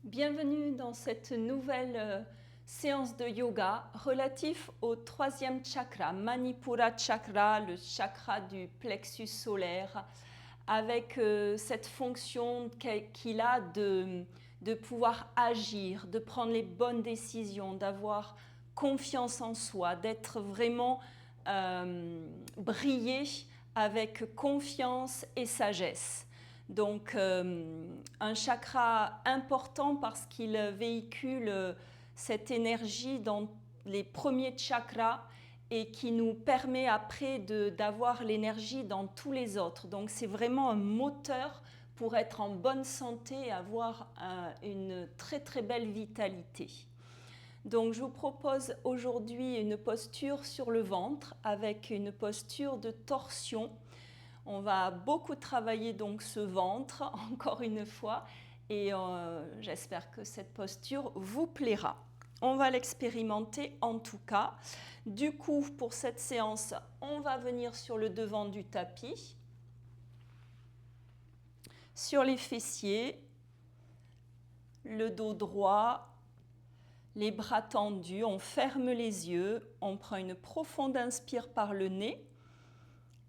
Bienvenue dans cette nouvelle séance de yoga relatif au troisième chakra, Manipura Chakra, le chakra du plexus solaire, avec cette fonction qu'il a de pouvoir agir, de prendre les bonnes décisions, d'avoir confiance en soi, d'être vraiment brillé avec confiance et sagesse. Donc un chakra important parce qu'il véhicule cette énergie dans les premiers chakras et qui nous permet après d'avoir l'énergie dans tous les autres. Donc c'est vraiment un moteur pour être en bonne santé et avoir une très très belle vitalité. Donc je vous propose aujourd'hui une posture sur le ventre avec une posture de torsion. On va beaucoup travailler donc ce ventre, encore une fois, et j'espère que cette posture vous plaira. On va l'expérimenter en tout cas. Du coup, pour cette séance, on va venir sur le devant du tapis, sur les fessiers, le dos droit, les bras tendus, on ferme les yeux, on prend une profonde inspire par le nez.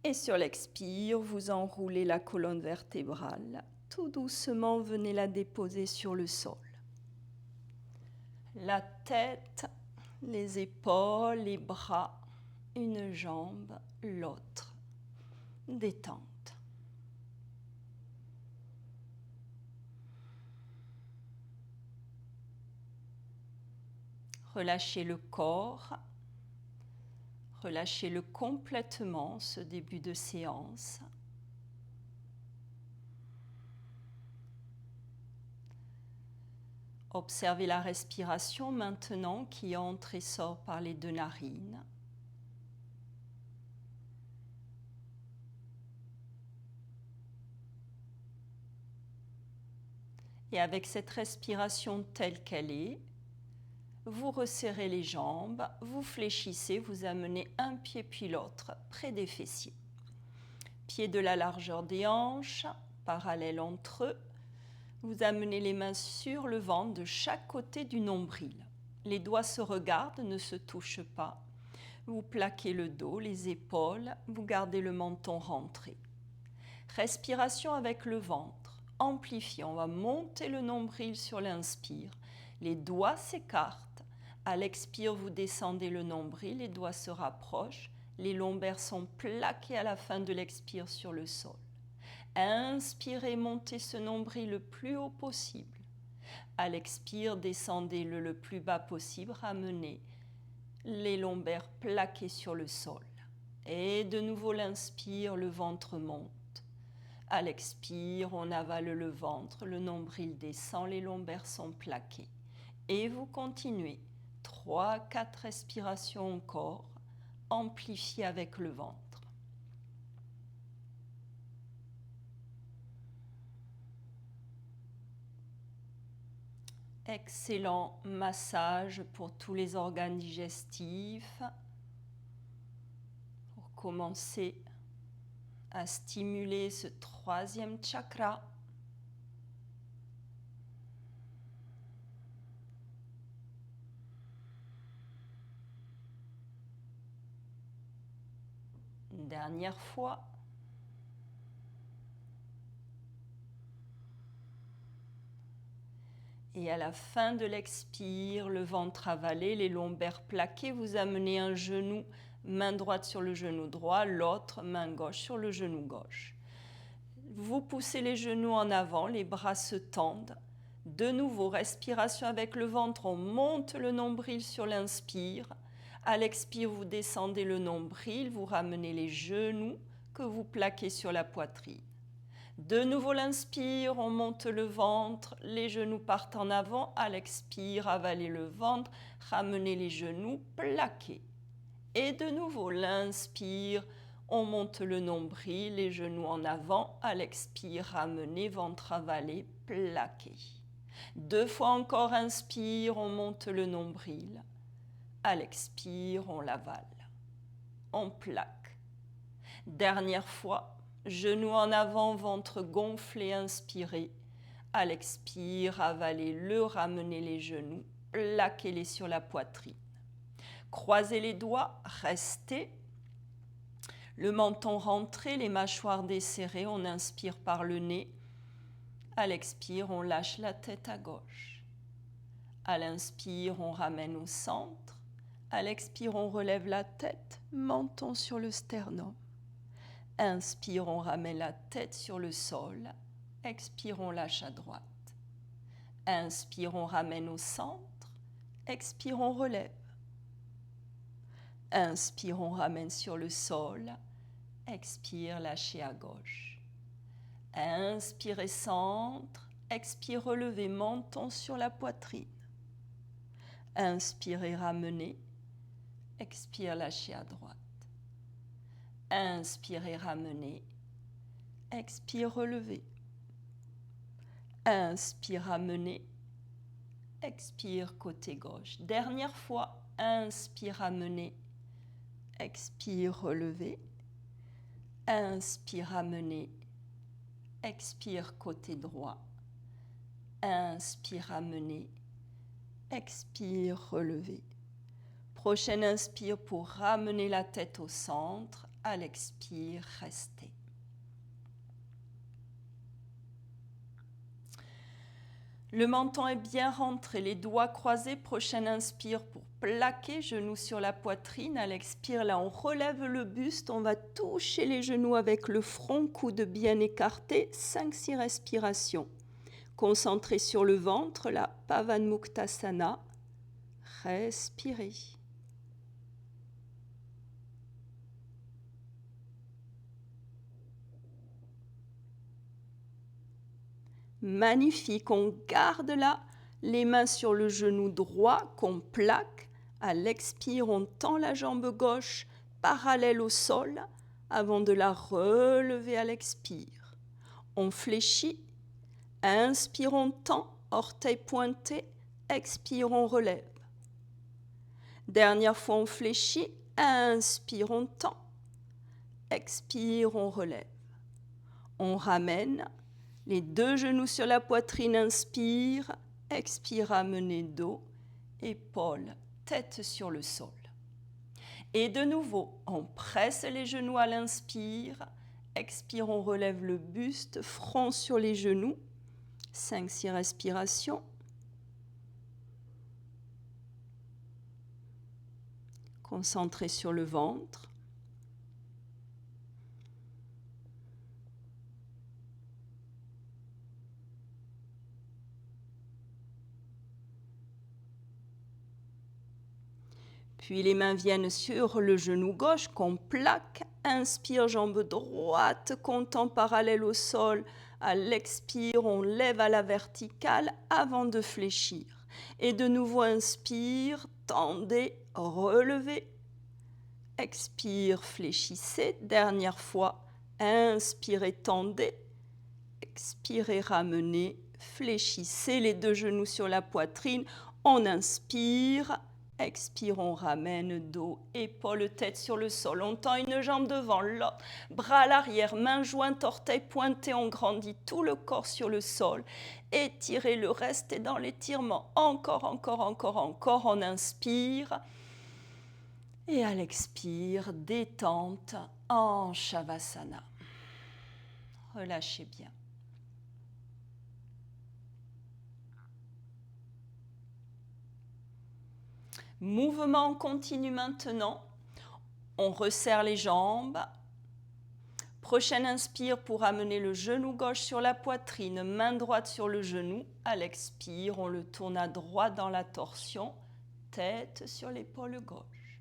Et sur l'expire, vous enroulez la colonne vertébrale. Tout doucement, venez la déposer sur le sol. La tête, les épaules, les bras, une jambe, l'autre. Détente. Relâchez le corps. Relâchez-le complètement, ce début de séance. Observez la respiration maintenant qui entre et sort par les deux narines. Et avec cette respiration telle qu'elle est, vous resserrez les jambes, vous fléchissez, vous amenez un pied puis l'autre près des fessiers. Pied de la largeur des hanches, parallèle entre eux. Vous amenez les mains sur le ventre de chaque côté du nombril. Les doigts se regardent, ne se touchent pas. Vous plaquez le dos, les épaules, vous gardez le menton rentré. Respiration avec le ventre. Amplifiez, on va monter le nombril sur l'inspire. Les doigts s'écartent. À l'expire, vous descendez le nombril, les doigts se rapprochent. Les lombaires sont plaqués à la fin de l'expire sur le sol. Inspirez, montez ce nombril le plus haut possible. À l'expire, descendez-le le plus bas possible, ramenez les lombaires plaqués sur le sol. Et de nouveau l'inspire, le ventre monte. À l'expire, on avale le ventre, le nombril descend, les lombaires sont plaqués. Et vous continuez. 3-4 respirations encore, amplifiez avec le ventre. Excellent massage pour tous les organes digestifs. Pour commencer à stimuler ce troisième chakra. Une dernière fois. Et à la fin de l'expire, le ventre avalé, les lombaires plaqués, vous amenez un genou, main droite sur le genou droit, l'autre main gauche sur le genou gauche. Vous poussez les genoux en avant, les bras se tendent. De nouveau, respiration avec le ventre, on monte le nombril sur l'inspire. À l'expire, vous descendez le nombril, vous ramenez les genoux que vous plaquez sur la poitrine. De nouveau l'inspire, on monte le ventre, les genoux partent en avant. À l'expire, avalez le ventre, ramenez les genoux plaqués. Et de nouveau l'inspire, on monte le nombril, les genoux en avant. À l'expire, ramenez, ventre avalé, plaqué. 2 fois encore, inspire, on monte le nombril. À l'expire, on l'avale. On plaque. Dernière fois. Genoux en avant, ventre gonflé, inspirez. À l'expire, avalez-le, ramenez les genoux, plaquez-les sur la poitrine. Croisez les doigts, restez. Le menton rentré, les mâchoires desserrées, on inspire par le nez. À l'expire, on lâche la tête à gauche. À l'inspire, on ramène au centre. À l'expire, on relève la tête, menton sur le sternum. Inspire, on ramène la tête sur le sol. Expire, on lâche à droite. Inspire, on ramène au centre. Expire, on relève. Inspire, on ramène sur le sol. Expire, lâchez à gauche. Inspirez, centre. Expire, relevez, menton sur la poitrine. Inspirez, ramenez. Expire, lâchez à droite. Inspirez, ramenez. Expire, relevez. Inspire, ramenez. Expire, côté gauche. Dernière fois. Inspire, ramenez. Expire, relevez. Inspire, ramenez. Expire, côté droit. Inspire, ramenez. Expire, relevez. Prochaine inspire pour ramener la tête au centre. À l'expire, restez. Le menton est bien rentré, les doigts croisés. Prochaine inspire pour plaquer, genoux sur la poitrine. À l'expire, là, on relève le buste. On va toucher les genoux avec le front, coude bien écarté. 5-6 respirations. Concentrez sur le ventre, la Pavanmuktasana. Respirez. Magnifique, on garde là les mains sur le genou droit qu'on plaque. À l'expire, on tend la jambe gauche parallèle au sol avant de la relever à l'expire. On fléchit, inspire, on tend, orteil pointé, expire, on relève. Dernière fois, on fléchit, inspire, on tend, expire, on relève. On ramène. Les deux genoux sur la poitrine, inspire, expire, ramenez dos, épaules, tête sur le sol. Et de nouveau, on presse les genoux à l'inspire, expire, on relève le buste, front sur les genoux, 5-6 respirations. Concentrez sur le ventre. Puis les mains viennent sur le genou gauche qu'on plaque. Inspire, jambe droite, comptant parallèle au sol. À l'expire, on lève à la verticale avant de fléchir. Et de nouveau, inspire, tendez, relevez. Expire, fléchissez. Dernière fois, inspirez, tendez. Expirez, ramenez, fléchissez les deux genoux sur la poitrine. On inspire. Expire, on ramène, dos, épaules, tête sur le sol. On tend une jambe devant, l'autre, bras à l'arrière, main jointe, orteil pointé. On grandit tout le corps sur le sol. Étirez le reste et dans l'étirement. Encore, encore, encore, encore. On inspire. Et à l'expire, détente en Shavasana. Relâchez bien. Mouvement continu maintenant. On resserre les jambes. Prochaine inspire pour amener le genou gauche sur la poitrine, main droite sur le genou. À l'expire, on le tourne à droite dans la torsion, tête sur l'épaule gauche.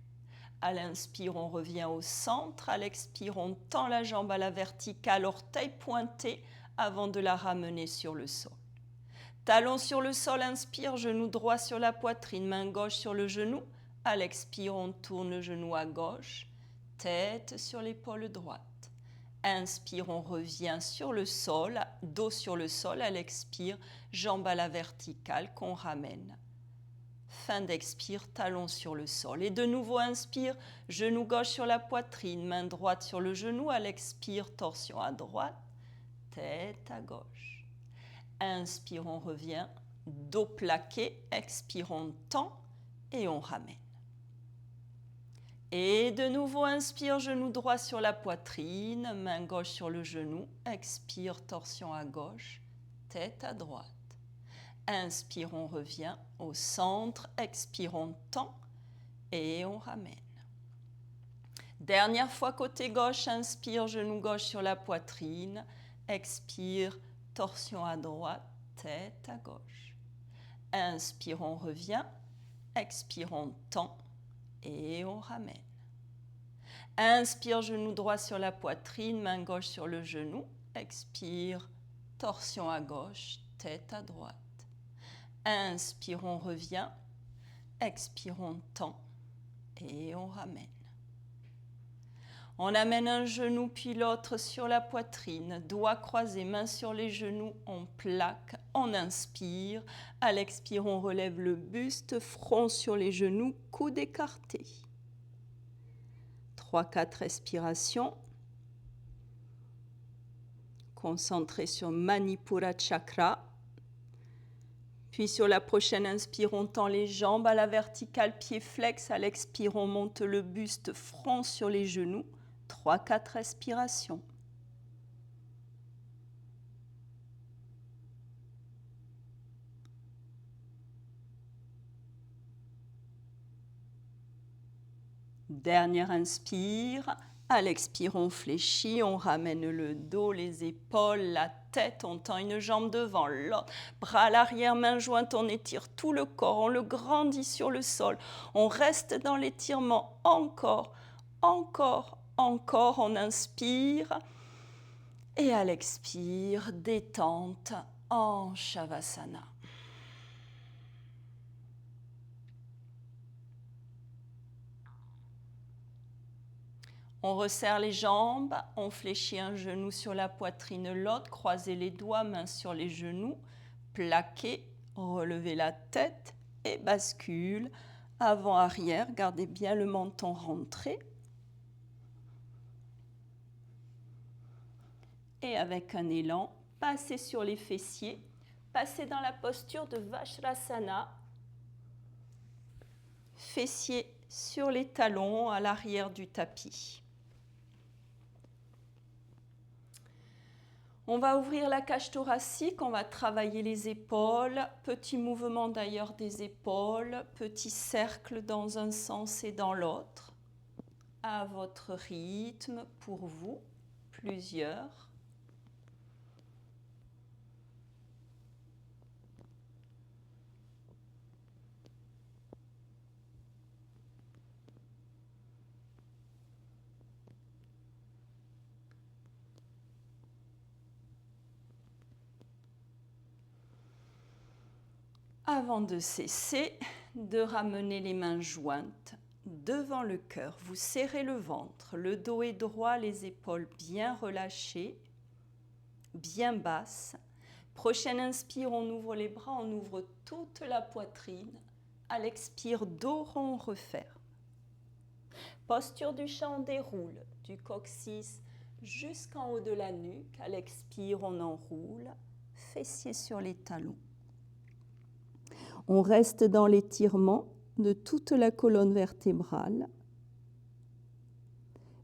À l'inspire, on revient au centre. À l'expire, on tend la jambe à la verticale, orteil pointé avant de la ramener sur le sol. Talon sur le sol, inspire, genou droit sur la poitrine, main gauche sur le genou. À l'expire, on tourne le genou à gauche, tête sur l'épaule droite. Inspire, on revient sur le sol, dos sur le sol. À l'expire, jambe à la verticale qu'on ramène. Fin d'expire, talon sur le sol. Et de nouveau, inspire, genou gauche sur la poitrine, main droite sur le genou. À l'expire, torsion à droite, tête à gauche. Inspire, on revient. Dos plaqué, expire, on tend et on ramène. Et de nouveau, inspire, genou droit sur la poitrine, main gauche sur le genou. Expire, torsion à gauche, tête à droite. Inspire, on revient au centre. Expire, on tend et on ramène. Dernière fois, côté gauche, inspire, genou gauche sur la poitrine. Expire, torsion à droite, tête à gauche. Inspire, on revient. Expire, on tend et on ramène. Inspire, genou droit sur la poitrine, main gauche sur le genou. Expire, torsion à gauche, tête à droite. Inspire, on revient. Expire, on tend et on ramène. On amène un genou puis l'autre sur la poitrine, doigts croisés, mains sur les genoux, on plaque, on inspire. À l'expire, on relève le buste, front sur les genoux, coude écarté. 3-4 respirations. Concentré sur Manipura Chakra. Puis sur la prochaine inspire, on tend les jambes à la verticale, pied flex. À l'expire, on monte le buste, front sur les genoux. 3-4 respirations. Dernière inspire. À l'expire, on fléchit, on ramène le dos, les épaules, la tête, on tend une jambe devant l'autre. Bras à l'arrière, main jointe, on étire tout le corps, on le grandit sur le sol. On reste dans l'étirement encore, encore, encore. On inspire et à l'expire, détente en Shavasana. On resserre les jambes, on fléchit un genou sur la poitrine, l'autre, croisez les doigts, mains sur les genoux, plaquez, relevez la tête et bascule, avant-arrière, gardez bien le menton rentré. Et avec un élan, passez sur les fessiers, passez dans la posture de Vajrasana, fessiers sur les talons à l'arrière du tapis. On va ouvrir la cage thoracique, on va travailler les épaules, petit mouvement d'ailleurs des épaules, petit cercle dans un sens et dans l'autre, à votre rythme pour vous, plusieurs. Avant de cesser, de ramener les mains jointes devant le cœur. Vous serrez le ventre, le dos est droit, les épaules bien relâchées, bien basses. Prochaine inspire, on ouvre les bras, on ouvre toute la poitrine. À l'expire, dos rond, on referme. Posture du chat, on déroule du coccyx jusqu'en haut de la nuque. À l'expire, on enroule, fessiers sur les talons. On reste dans l'étirement de toute la colonne vertébrale.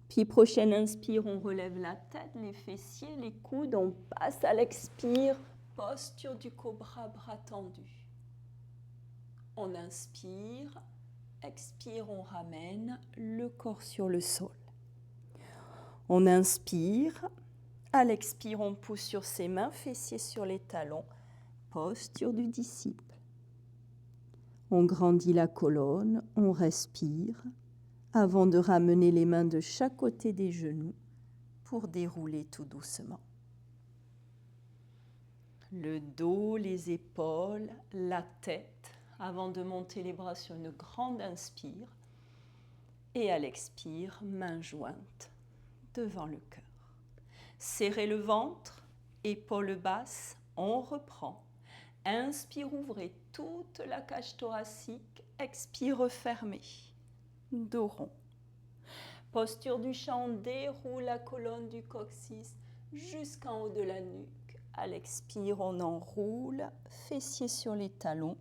Puis prochaine inspire, on relève la tête, les fessiers, les coudes, on passe à l'expire, posture du cobra, bras tendus. On inspire, expire, on ramène le corps sur le sol. On inspire, à l'expire, on pousse sur ses mains, fessiers sur les talons, posture du disciple. On grandit la colonne, on respire, avant de ramener les mains de chaque côté des genoux pour dérouler tout doucement. Le dos, les épaules, la tête, avant de monter les bras sur une grande inspire. Et à l'expire, mains jointes devant le cœur. Serrez le ventre, épaules basses, on reprend. Inspire, ouvrez toute la cage thoracique. Expire, refermez. Dos rond. Posture du chat, on déroule la colonne du coccyx jusqu'en haut de la nuque. À l'expire, on enroule, fessiers sur les talons.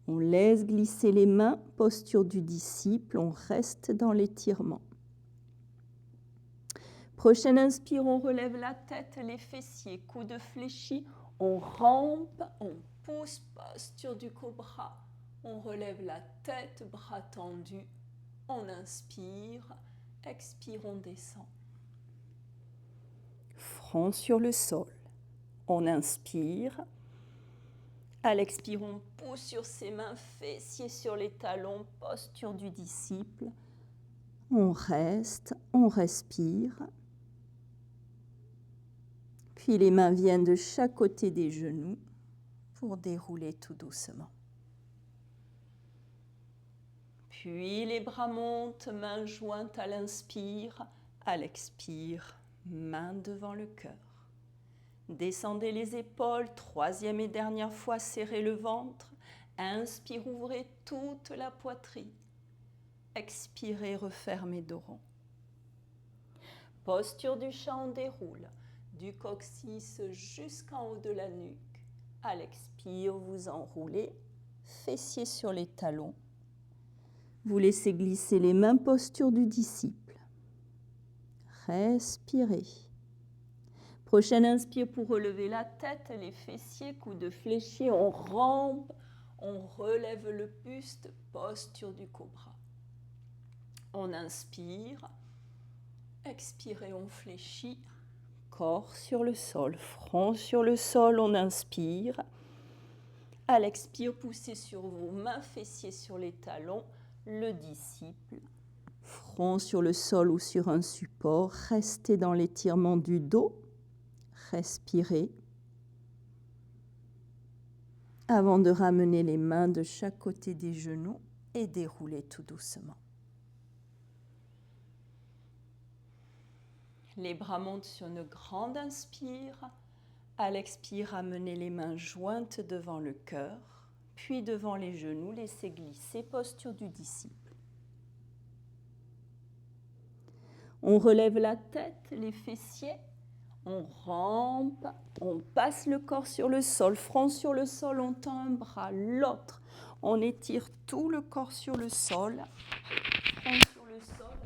On laisse glisser les mains, posture du disciple, on reste dans l'étirement. Prochaine inspire, on relève la tête, les fessiers, coude fléchi, on rampe, on pousse, posture du cobra. On relève la tête, bras tendus, on inspire, expire, on descend. Front sur le sol, on inspire. À l'expire, on pousse sur ses mains, fessiers sur les talons, posture du disciple. On reste, on respire. Puis les mains viennent de chaque côté des genoux pour dérouler tout doucement. Puis les bras montent, mains jointes à l'inspire. À l'expire, main devant le cœur. Descendez les épaules, troisième et dernière fois, serrez le ventre. Inspire, ouvrez toute la poitrine. Expirez, refermez dos rond. Posture du chat, on déroule. Du coccyx jusqu'en haut de la nuque. À l'expire, vous enroulez, fessiers sur les talons. Vous laissez glisser les mains, posture du disciple. Respirez. Prochaine inspire pour relever la tête, les fessiers, coudes fléchis, on rampe, on relève le buste, posture du cobra. On inspire, expirez, on fléchit, corps sur le sol, front sur le sol, on inspire. À l'expire, poussez sur vos mains, fessiers sur les talons, le disciple. Front sur le sol ou sur un support, restez dans l'étirement du dos. Respirez avant de ramener les mains de chaque côté des genoux et dérouler tout doucement. Les bras montent sur une grande inspire. À l'expire, ramenez les mains jointes devant le cœur, puis devant les genoux, laissez glisser, posture du disciple. On relève la tête, les fessiers. On rampe, on passe le corps sur le sol, front sur le sol, on tend un bras, l'autre. On étire tout le corps sur le sol, front sur le sol,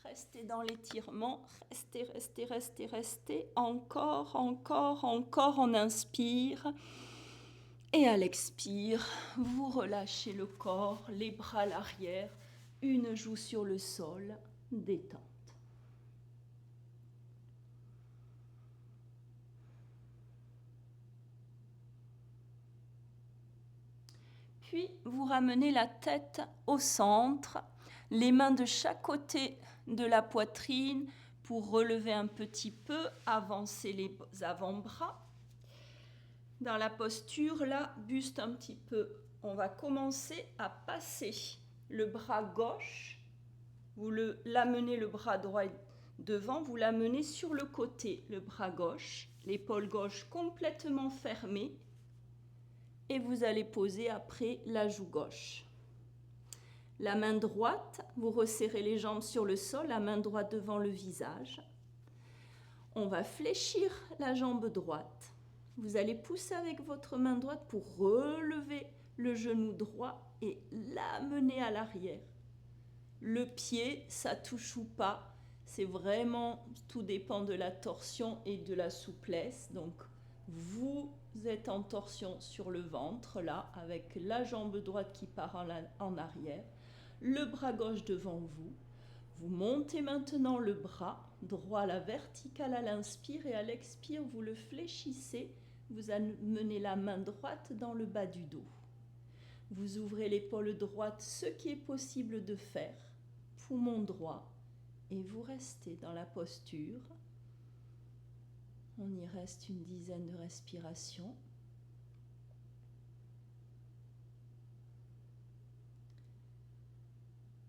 restez dans l'étirement, restez. Encore, on inspire. Et à l'expire, vous relâchez le corps, les bras à l'arrière, une joue sur le sol, détente. Puis, vous ramenez la tête au centre, les mains de chaque côté de la poitrine pour relever un petit peu, avancer les avant-bras. Dans la posture, là, buste un petit peu. On va commencer à passer le bras gauche. Vous l'amenez le bras droit devant, vous l'amenez sur le côté, le bras gauche, l'épaule gauche complètement fermée. Et vous allez poser après la joue gauche. La main droite, vous resserrez les jambes sur le sol, la main droite devant le visage. On va fléchir la jambe droite. Vous allez pousser avec votre main droite pour relever le genou droit et l'amener à l'arrière. Le pied, ça touche ou pas, c'est vraiment, tout dépend de la torsion et de la souplesse. Donc, vous êtes en torsion sur le ventre, là, avec la jambe droite qui part en arrière, le bras gauche devant vous. Vous montez maintenant le bras droit à la verticale à l'inspire et à l'expire, vous le fléchissez. Vous amenez la main droite dans le bas du dos. Vous ouvrez l'épaule droite, ce qui est possible de faire, poumon droit, et vous restez dans la posture. On y reste une dizaine de respirations.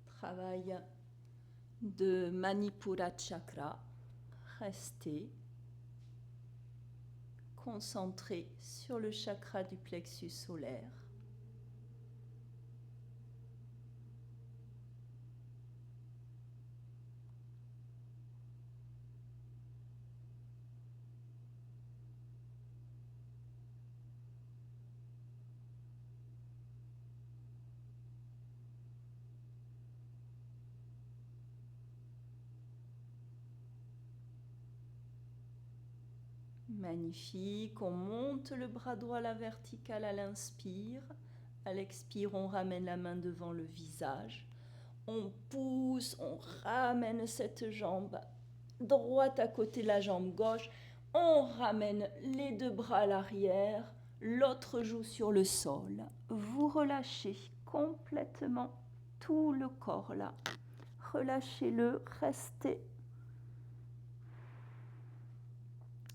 Travail de Manipura Chakra. Restez concentré sur le chakra du plexus solaire. Magnifique. On monte le bras droit à la verticale à l'inspire. À l'expire, on ramène la main devant le visage. On pousse, on ramène cette jambe droite à côté de la jambe gauche. On ramène les deux bras à l'arrière. L'autre joue sur le sol. Vous relâchez complètement tout le corps là. Relâchez-le, restez.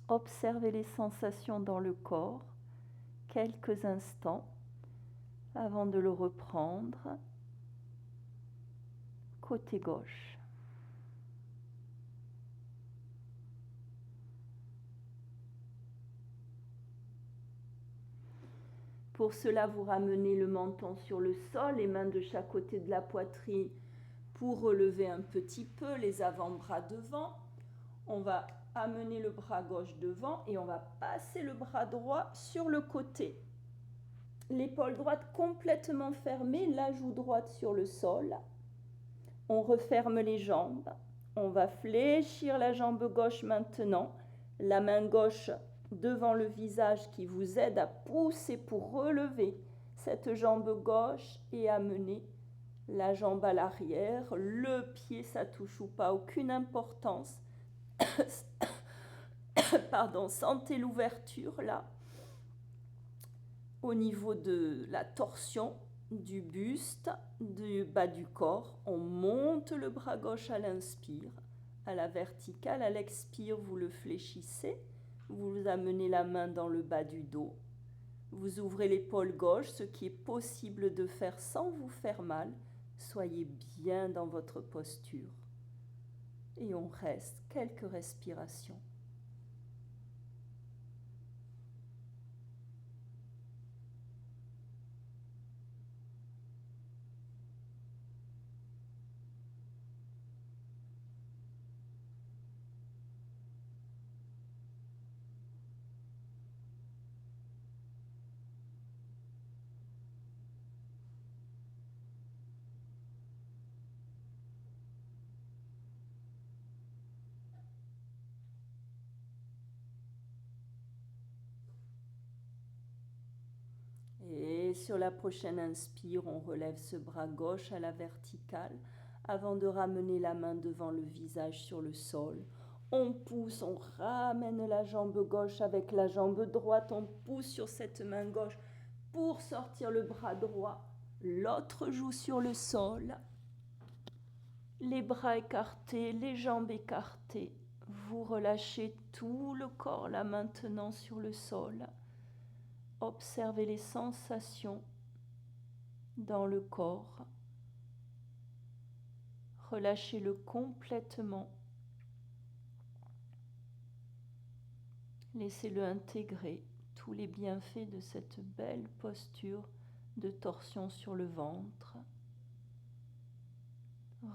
Observez les sensations dans le corps quelques instants avant de le reprendre. Côté gauche. Pour cela, vous ramenez le menton sur le sol, les mains de chaque côté de la poitrine pour relever un petit peu les avant-bras devant. On va amener le bras gauche devant et on va passer le bras droit sur le côté. L'épaule droite complètement fermée, la joue droite sur le sol. On referme les jambes. On va fléchir la jambe gauche maintenant. La main gauche devant le visage qui vous aide à pousser pour relever cette jambe gauche et amener la jambe à l'arrière. Le pied, ça touche ou pas, aucune importance. Pardon, sentez l'ouverture là, au niveau de la torsion du buste, du bas du corps. On monte le bras gauche à l'inspire, à la verticale. À l'expire, vous le fléchissez. Vous amenez la main dans le bas du dos. Vous ouvrez l'épaule gauche, ce qui est possible de faire sans vous faire mal. Soyez bien dans votre posture. Et on reste quelques respirations. Et sur la prochaine inspire, on relève ce bras gauche à la verticale avant de ramener la main devant le visage sur le sol. On pousse, on ramène la jambe gauche avec la jambe droite, on pousse sur cette main gauche pour sortir le bras droit. L'autre joue sur le sol. Les bras écartés, les jambes écartées. Vous relâchez tout le corps là maintenant sur le sol. Observez les sensations dans le corps. Relâchez-le complètement. Laissez-le intégrer tous les bienfaits de cette belle posture de torsion sur le ventre,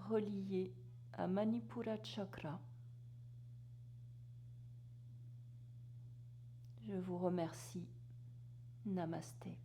reliée à Manipura Chakra. Je vous remercie. Namasté.